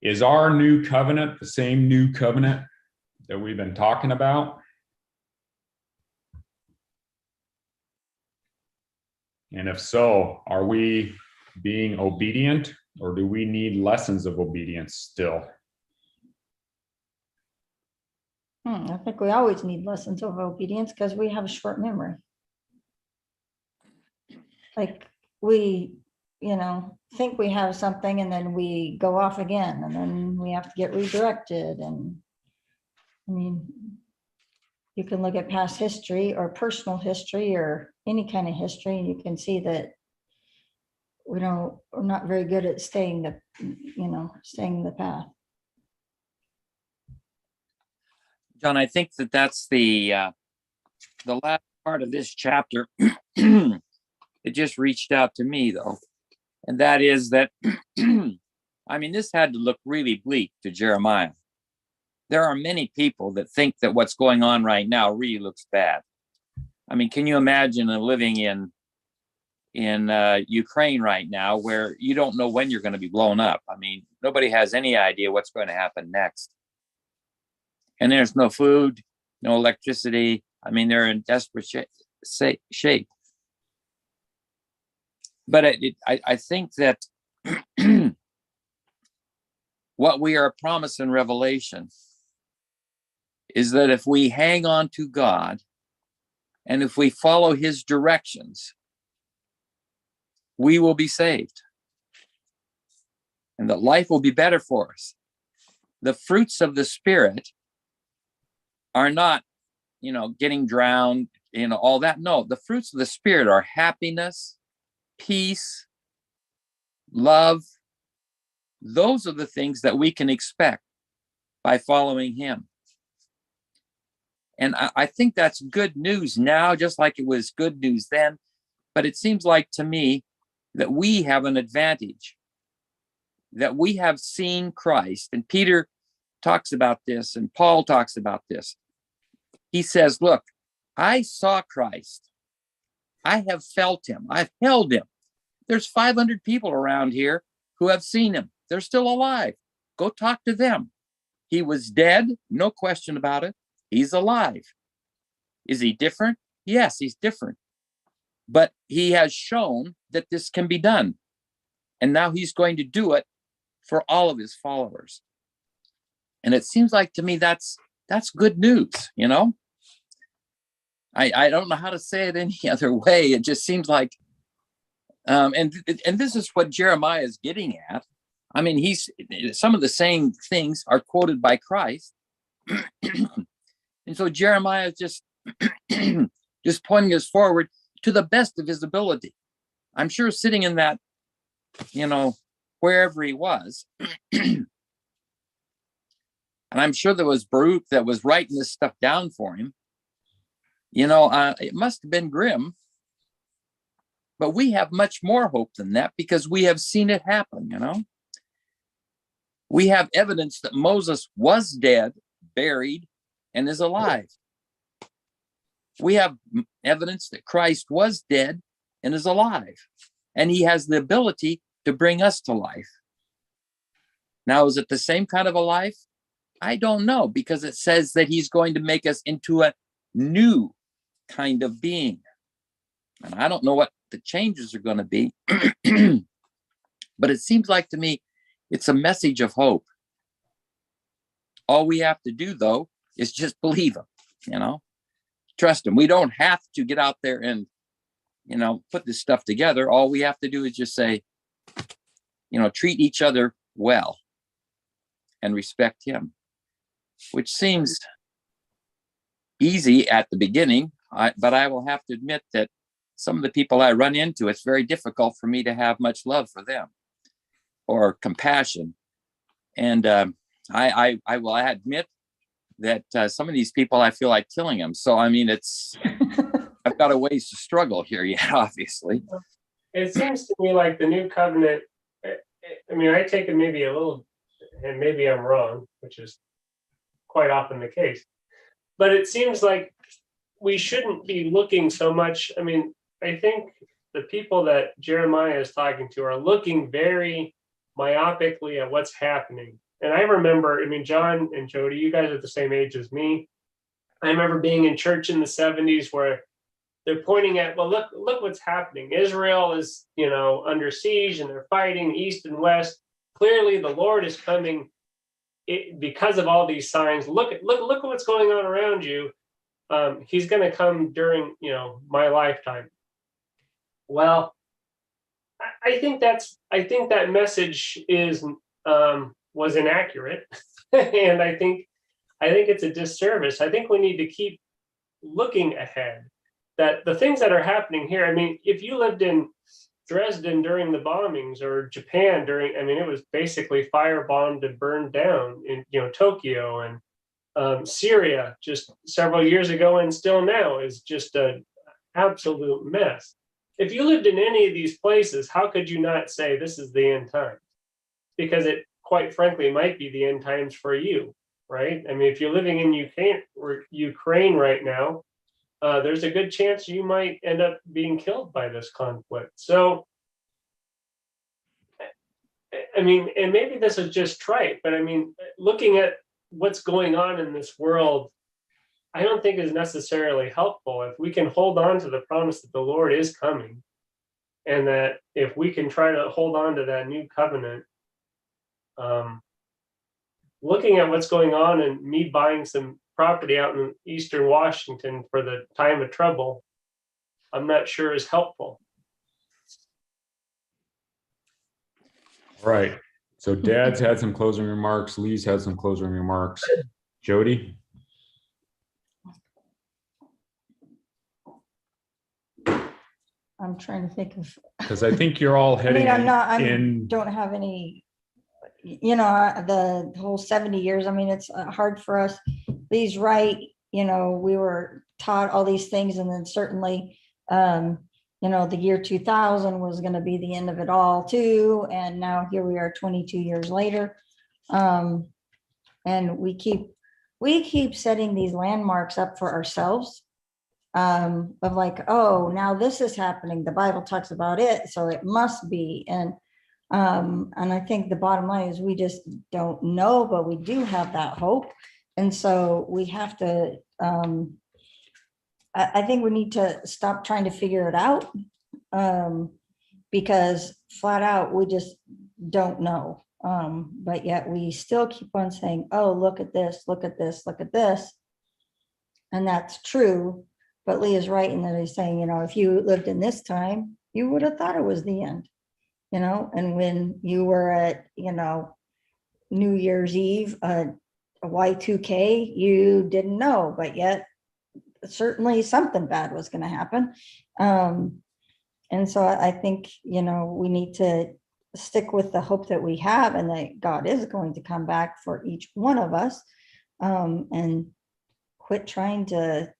Is our new covenant the same new covenant that we've been talking about? And if so, are we being obedient, or do we need lessons of obedience still? I think we always need lessons of obedience because we have a short memory. like we, think we have something and then we go off again and then we have to get redirected. And I mean, you can look at past history or personal history or any kind of history, and you can see that we're not very good at staying in the path. John, I think that's the last part of this chapter. It just reached out to me, though, and that is that I mean, this had to look really bleak to Jeremiah. There are many people that think that what's going on right now really looks bad. I mean, can you imagine living in Ukraine right now, where you don't know when you're going to be blown up? I mean, nobody has any idea what's going to happen next. And there's no food, no electricity. I mean, they're in desperate shape. But I think that what we are promised in Revelation is that if we hang on to God and if we follow his directions, we will be saved. And that life will be better for us. The fruits of the Spirit are not, getting drowned, all that. No, the fruits of the Spirit are happiness, peace, love. Those are the things that we can expect by following him. And I think that's good news now, just like it was good news then. But it seems like to me that we have an advantage, that we have seen Christ. And Peter talks about this, and Paul talks about this. He says, look, I saw Christ. I have felt him. I've held him. There's 500 people around here who have seen him. They're still alive. Go talk to them. He was dead, no question about it. He's alive. Is he different? Yes, he's different. But he has shown that this can be done. And now he's going to do it for all of his followers. And it seems like to me that's good news, I don't know how to say it any other way. It just seems like, and this is what Jeremiah is getting at. I mean, some of the same things are quoted by Christ. And so Jeremiah is just pointing us forward to the best of his ability. I'm sure sitting in that, wherever he was. And I'm sure there was Baruch that was writing this stuff down for him. It must have been grim. But we have much more hope than that because we have seen it happen, We have evidence that Moses was dead, buried, and is alive. We have evidence that Christ was dead and is alive. And he has the ability to bring us to life. Now, is it the same kind of a life? I don't know, because it says that he's going to make us into a new kind of being. And I don't know what the changes are going to be. But it seems like to me, it's a message of hope. All we have to do, though, is just believe him, trust him. We don't have to get out there and, put this stuff together. All we have to do is just say, treat each other well and respect him, which seems easy at the beginning. But I will have to admit that some of the people I run into, it's very difficult for me to have much love for them or compassion. And I will admit that some of these people, I feel like killing them. So, I mean, I've got a ways to struggle here yet, obviously. It seems to me like the new covenant, I mean, I take it maybe a little, and maybe I'm wrong, which is quite often the case, but it seems like we shouldn't be looking so much. I mean, I think the people that Jeremiah is talking to are looking very myopically at what's happening. And I remember, John and Jody, you guys are the same age as me. I remember being in church in the 70s where they're pointing at, well, look what's happening. Israel is, under siege and they're fighting east and west. Clearly the Lord is coming because of all these signs. Look at what's going on around you. He's going to come during, my lifetime. Well, I think that message is was inaccurate, and I think it's a disservice. I think we need to keep looking ahead. That the things that are happening here. I mean, if you lived in Dresden during the bombings, or Japan during, I mean, it was basically firebombed and burned down in Tokyo, and Syria just several years ago, and still now is just an absolute mess. If you lived in any of these places, how could you not say this is the end times? Because it, quite frankly, might be the end times for you, right? I mean, if you're living in Ukraine right now, there's a good chance you might end up being killed by this conflict. So, I mean, and maybe this is just trite, but I mean, looking at what's going on in this world, I don't think is necessarily helpful. If we can hold on to the promise that the Lord is coming, and that if we can try to hold on to that new covenant, looking at what's going on and me buying some property out in Eastern Washington for the time of trouble, I'm not sure is helpful. Right. So Dad's had some closing remarks. Lee's had some closing remarks. Jody? I'm trying to think of, Because I think you're all I heading mean, I in. don't have any, the whole 70 years. I mean, it's hard for us. Lee's right. We were taught all these things, and then certainly, the year 2000 was going to be the end of it all too. And now here we are 22 years later. And we keep setting these landmarks up for ourselves, of like, oh, now this is happening. The Bible talks about it, so it must be. And I think the bottom line is we just don't know, but we do have that hope. And so we have to, I think we need to stop trying to figure it out, because flat out, we just don't know. But yet we still keep on saying, oh, look at this, look at this, look at this. And that's true. But Lee is right in that he's saying, if you lived in this time, you would have thought it was the end, and when you were at, New Year's Eve, Y2K, you didn't know, but yet certainly something bad was going to happen. And so I think, we need to stick with the hope that we have, and that God is going to come back for each one of us, and quit trying to,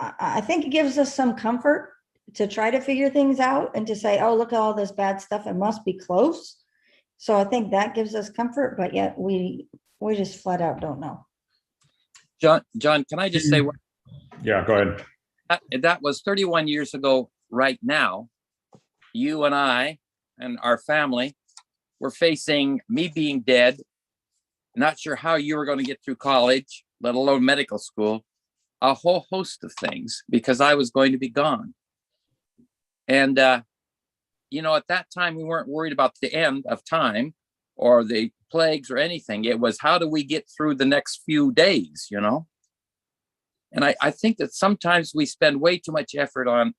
I think it gives us some comfort to try to figure things out and to say, oh, look at all this bad stuff, it must be close. So I think that gives us comfort, but yet we just flat out don't know. John, can I just say what? Yeah, go ahead. That was 31 years ago right now. You and I and our family were facing me being dead, not sure how you were going to get through college, let alone medical school, a whole host of things, because I was going to be gone. And, at that time, we weren't worried about the end of time or the plagues or anything. It was, how do we get through the next few days, And I think that sometimes we spend way too much effort on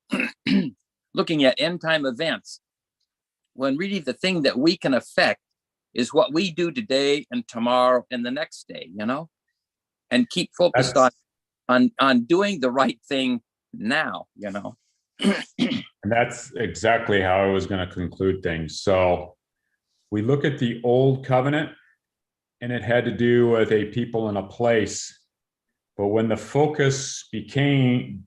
looking at end time events, when really the thing that we can affect is what we do today and tomorrow and the next day, and keep focused on doing the right thing now, And that's exactly how I was going to conclude things. So we look at the old covenant, and it had to do with a people and a place. But when the focus became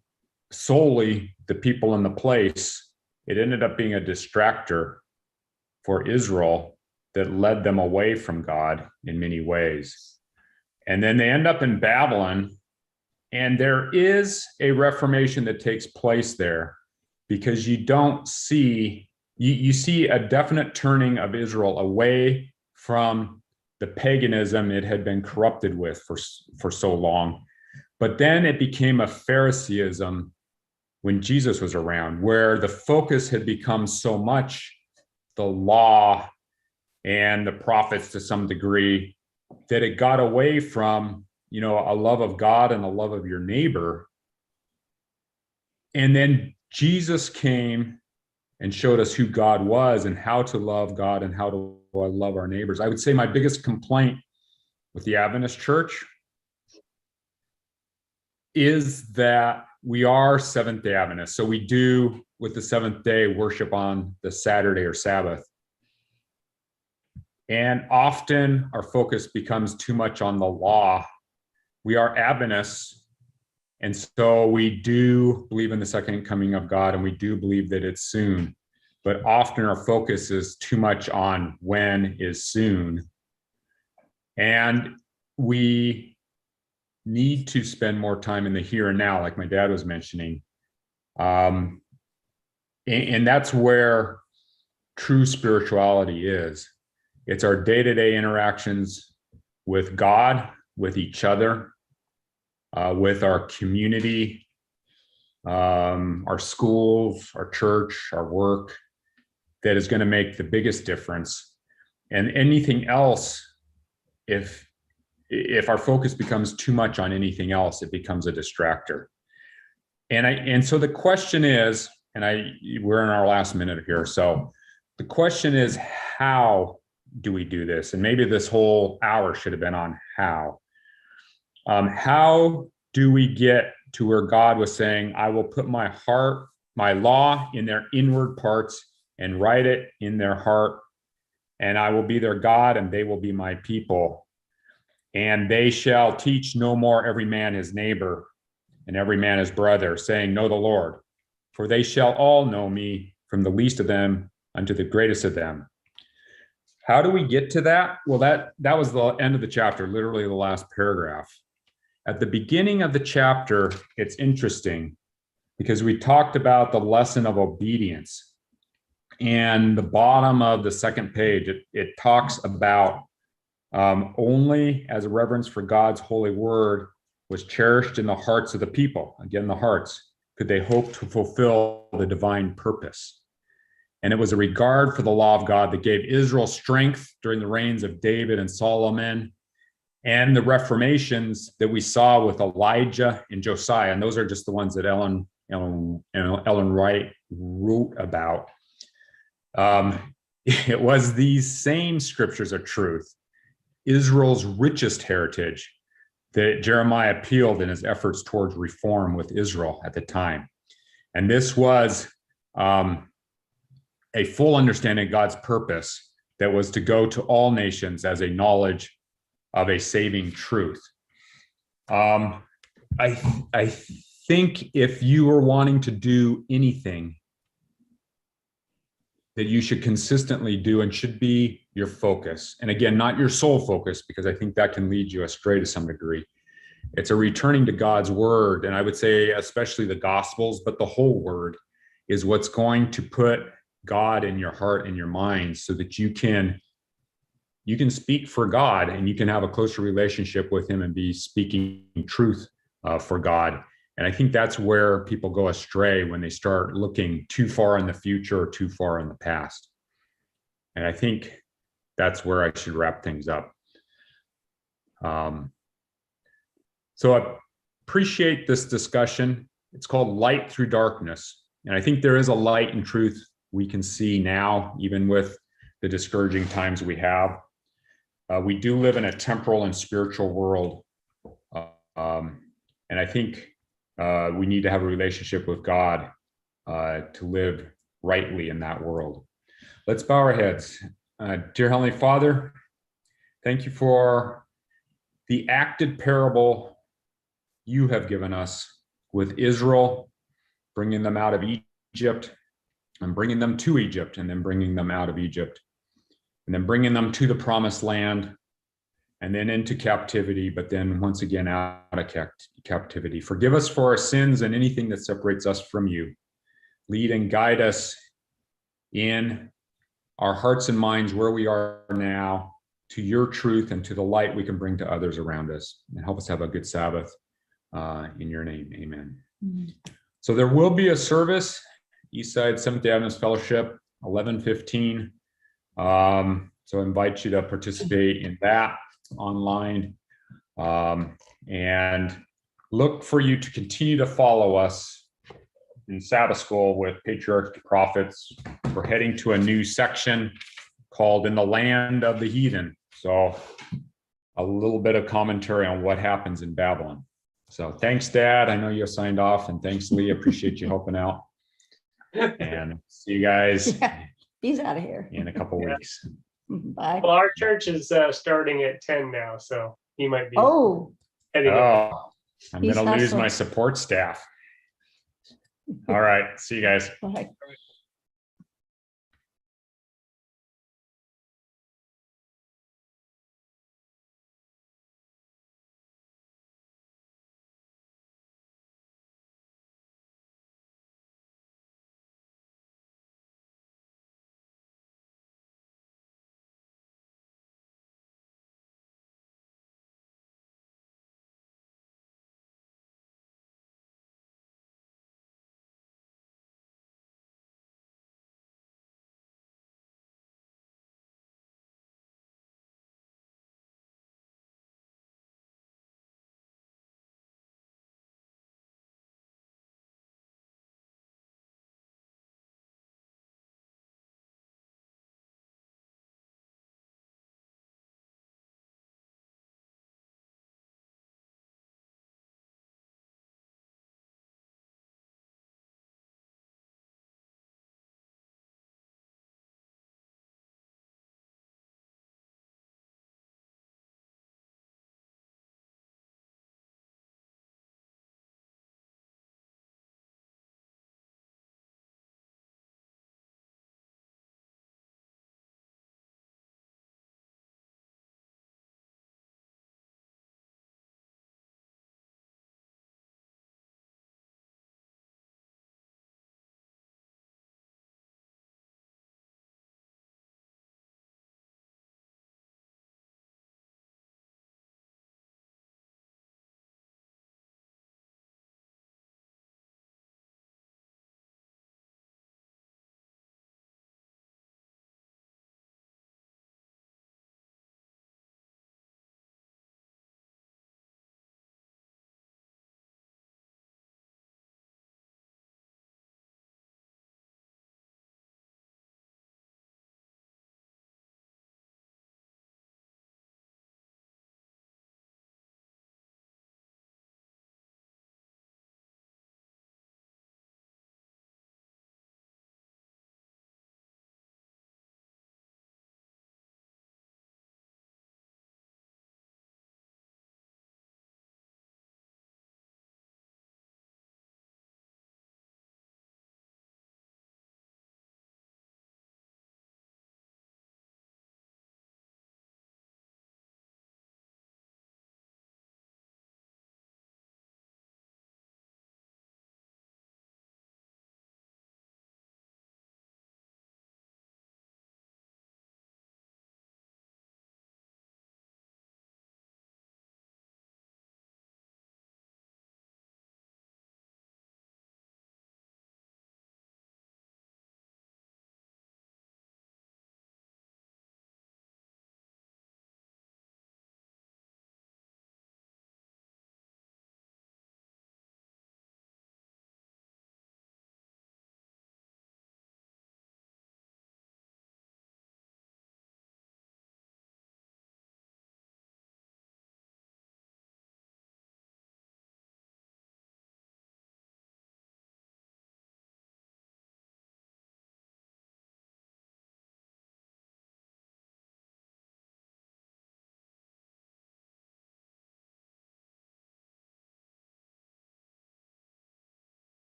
solely the people and the place, it ended up being a distractor for Israel that led them away from God in many ways. And then they end up in Babylon, and there is a reformation that takes place there, because you don't see, you see a definite turning of Israel away from the paganism it had been corrupted with for so long. But then it became a Phariseeism when Jesus was around, where the focus had become so much the law and the prophets to some degree, that it got away from, a love of God and a love of your neighbor. And then Jesus came and showed us who God was and how to love God and how to love our neighbors. I would say my biggest complaint with the Adventist Church is that we are Seventh-day Adventists. So we do, with the seventh day, worship on the Saturday or Sabbath. And often our focus becomes too much on the law. We are Adventists, and so we do believe in the second coming of God, and we do believe that it's soon. But often our focus is too much on when is soon. And we need to spend more time in the here and now, like my dad was mentioning. And that's where true spirituality is. It's our day-to-day interactions with God, with each other, with our community, our schools, our church, our work, that is going to make the biggest difference. And anything else, if our focus becomes too much on anything else, it becomes a distractor. And so the question is, we're in our last minute here. So the question is, how do we do this? And maybe this whole hour should have been on how. How do we get to where God was saying, I will put my heart, my law in their inward parts and write it in their heart, and I will be their God and they will be my people. And they shall teach no more every man his neighbor and every man his brother, saying, know the Lord, for they shall all know me, from the least of them unto the greatest of them. How do we get to that? Well, that was the end of the chapter, literally the last paragraph. At the beginning of the chapter, it's interesting because we talked about the lesson of obedience. And the bottom of the second page, it talks about only as a reverence for God's holy word was cherished in the hearts of the people. Again, the hearts, could they hope to fulfill the divine purpose. And it was a regard for the law of God that gave Israel strength during the reigns of David and Solomon, and the reformations that we saw with Elijah and Josiah. And those are just the ones that Ellen Wright wrote about. It was these same scriptures of truth, Israel's richest heritage, that Jeremiah appealed in his efforts towards reform with Israel at the time. And this was a full understanding of God's purpose that was to go to all nations as a knowledge of a saving truth. I think if you are wanting to do anything that you should consistently do and should be your focus, and again, not your sole focus, because I think that can lead you astray to some degree. It's a returning to God's word, and I would say especially the Gospels, but the whole word is what's going to put God in your heart and your mind so that you can speak for God and you can have a closer relationship with him and be speaking truth for God. And I think that's where people go astray when they start looking too far in the future or too far in the past. And I think that's where I should wrap things up. So I appreciate this discussion. It's called Light Through Darkness. And I think there is a light and truth we can see now, even with the discouraging times we have. We do live in a temporal and spiritual world. And I think we need to have a relationship with God to live rightly in that world. Let's bow our heads. Dear Heavenly Father, thank you for the acted parable you have given us with Israel, bringing them out of Egypt and bringing them to Egypt, and then bringing them out of Egypt, and then bringing them to the promised land, and then into captivity, but then once again out of captivity. Forgive us for our sins and anything that separates us from you. Lead and guide us in our hearts and minds where we are now to your truth and to the light we can bring to others around us. And help us have a good Sabbath in your name. Amen. Mm-hmm. So there will be a service, Eastside Seventh-day Adventist Fellowship, 11:15. So I invite you to participate in that online, and look for you to continue to follow us in Sabbath school with patriarchs and prophets. We're heading to a new section called In the Land of the Heathen. So a little bit of commentary on what happens in Babylon. So thanks, Dad. I know you signed off, and thanks, Lee. Appreciate you helping out. And see you guys Yeah, he's out of here. in a couple weeks. Bye. Well, our church is starting at 10 now, so he might be Oh, heading up. Oh, I'm He's gonna lose hustling. my support staff. All right, see you guys. bye.